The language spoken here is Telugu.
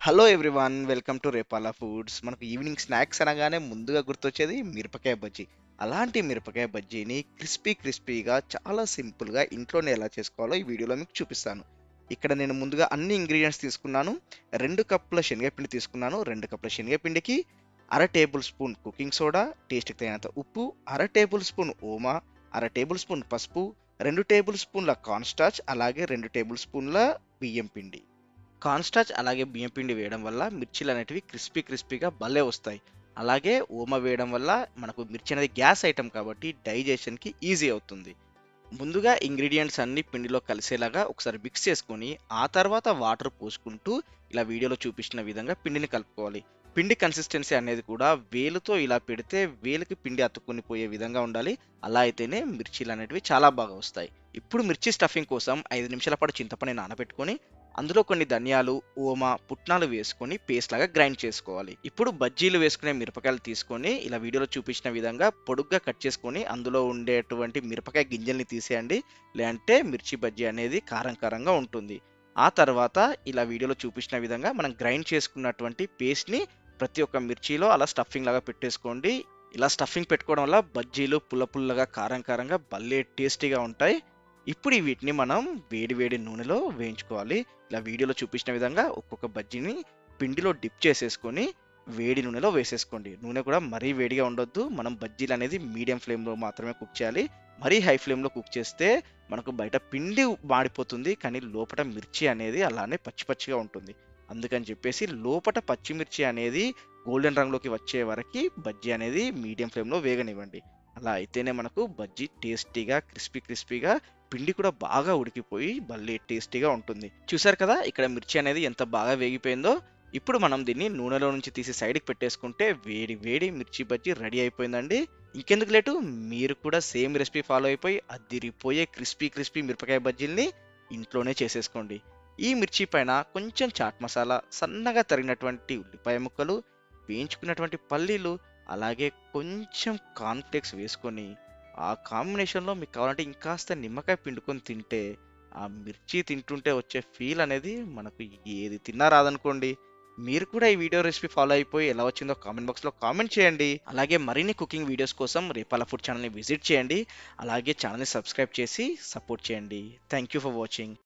Hello everyone welcome to Repala foods. మనకు ఈవినింగ్ స్నాక్స్ అనగానే ముందుగా గుర్తొచ్చేది మిరపకాయ బజ్జీ. అలాంటి మిరపకాయ బజ్జీని క్రిస్పీగా చాలా సింపుల్గా ఇంట్లోనే ఎలా చేసుకోవాలో ఈ వీడియోలో మీకు చూపిస్తాను. ఇక్కడ నేను ముందుగా అన్ని ఇంగ్రీడియంట్స్ తీసుకున్నాను. 2 కప్పుల శనగపిండి తీసుకున్నాను. 2 కప్పుల శనగపిండికి అర టేబుల్ స్పూన్ కుకింగ్ సోడా, టేస్ట్కి తగినంత ఉప్పు, అర టేబుల్ స్పూన్ ఓమా, అర టేబుల్ స్పూన్ పసుపు, 2 టేబుల్ స్పూన్ల కార్న్ స్టార్చ్, అలాగే 2 టేబుల్ స్పూన్ల బియ్యం పిండి. కార్న్ స్టార్చ్ అలాగే బియ్యం పిండి వేయడం వల్ల మిర్చీలు అనేటివి క్రిస్పీగా భలే వస్తాయి. అలాగే ఓమ వేయడం వల్ల మనకు మిర్చి అనేది గ్యాస్ ఐటమ్ కాబట్టి డైజెషన్కి ఈజీ అవుతుంది. ముందుగా ఇంగ్రీడియంట్స్ అన్ని పిండిలో కలిసేలాగా ఒకసారి మిక్స్ చేసుకొని ఆ తర్వాత వాటర్ పోసుకుంటూ ఇలా వీడియోలో చూపించిన విధంగా పిండిని కలుపుకోవాలి. పిండి కన్సిస్టెన్సీ అనేది కూడా వేలుతో ఇలా పెడితే వేలుకి పిండి అతుక్కుని పోయే విధంగా ఉండాలి. అలా అయితేనే మిర్చీలు అనేటివి చాలా బాగా వస్తాయి. ఇప్పుడు మిర్చి స్టఫింగ్ కోసం 5 నిమిషాల పాటు చింతపండుని నానబెట్టుకొని అందులో కొన్ని ధనియాలు, ఓమ, పుట్నాలు వేసుకొని పేస్ట్ లాగా గ్రైండ్ చేసుకోవాలి. ఇప్పుడు బజ్జీలు వేసుకునే మిరపకాయలు తీసుకొని ఇలా వీడియోలో చూపించిన విధంగా పొడుగ్గా కట్ చేసుకొని అందులో ఉండేటువంటి మిరపకాయ గింజల్ని తీసేయండి. లేదంటే మిర్చి బజ్జీ అనేది కారంగా ఉంటుంది. ఆ తర్వాత ఇలా వీడియోలో చూపించిన విధంగా మనం గ్రైండ్ చేసుకున్నటువంటి పేస్ట్ని ప్రతి ఒక్క మిర్చిలో అలా స్టఫింగ్ లాగా పెట్టేసుకోండి. ఇలా స్టఫింగ్ పెట్టుకోవడం వల్ల బజ్జీలు పుల్లగా కారంగా భలే టేస్టీగా ఉంటాయి. ఇప్పుడు వీటిని మనం వేడి నూనెలో వేయించుకోవాలి. ఇలా వీడియోలో చూపించిన విధంగా ఒక్కొక్క బజ్జీని పిండిలో డిప్ చేసేసుకొని వేడి నూనెలో వేసేసుకోండి. నూనె కూడా మరీ వేడిగా ఉండొద్దు. మనం బజ్జీలు అనేది మీడియం ఫ్లేమ్లో మాత్రమే కుక్ చేయాలి. మరీ హై ఫ్లేమ్లో కుక్ చేస్తే మనకు బయట పిండి మాడిపోతుంది, కానీ లోపల మిర్చి అనేది అలానే పచ్చిగా ఉంటుంది. అందుకని చెప్పేసి లోపల పచ్చిమిర్చి అనేది గోల్డెన్ రంగులోకి వచ్చే వరకు బజ్జీ అనేది మీడియం ఫ్లేమ్లో వేగనివ్వండి. అలా అయితేనే మనకు బజ్జీ టేస్టీగా క్రిస్పీగా పిండి కూడా బాగా ఉడికిపోయి భలే టేస్టీగా ఉంటుంది. చూసారు కదా ఇక్కడ మిర్చి అనేది ఎంత బాగా వేగిపోయిందో. ఇప్పుడు మనం దీన్ని నూనెలో నుంచి తీసి సైడ్కి పెట్టేసుకుంటే వేడి మిర్చి బజ్జీ రెడీ అయిపోయిందండి. ఇంకెందుకు లేటు, మీరు కూడా సేమ్ రెసిపీ ఫాలో అయిపోయి అదిరిపోయే క్రిస్పీ మిరపకాయ బజ్జీల్ని ఇంట్లోనే చేసేసుకోండి. ఈ మిర్చి పైన కొంచెం చాట్ మసాలా, సన్నగా తరిగినటువంటి ఉల్లిపాయ ముక్కలు, వేయించుకున్నటువంటి పల్లీలు, అలాగే కొంచెం కార్న్‌ఫ్లేక్స్ వేసుకొని ఆ కాంబినేషన్‌లో మీకు కావాలంటే ఇంకాస్త నిమ్మకాయ పిండుకొని తింటే, ఆ మిర్చి తింటుంటే వచ్చే ఫీల్ అనేది మనకు ఏది తిన్నా రాదనుకోండి. మీరు కూడా ఈ వీడియో రెసిపీ ఫాలో అయిపోయి ఎలా వచ్చిందో కామెంట్ బాక్స్‌లో కామెంట్ చేయండి. అలాగే మరిన్ని కుకింగ్ వీడియోస్ కోసం రేపాల ఫుడ్ ఛానల్‌ని విజిట్ చేయండి. అలాగే ఛానల్‌ని సబ్స్క్రైబ్ చేసి సపోర్ట్ చేయండి. Thank you for watching.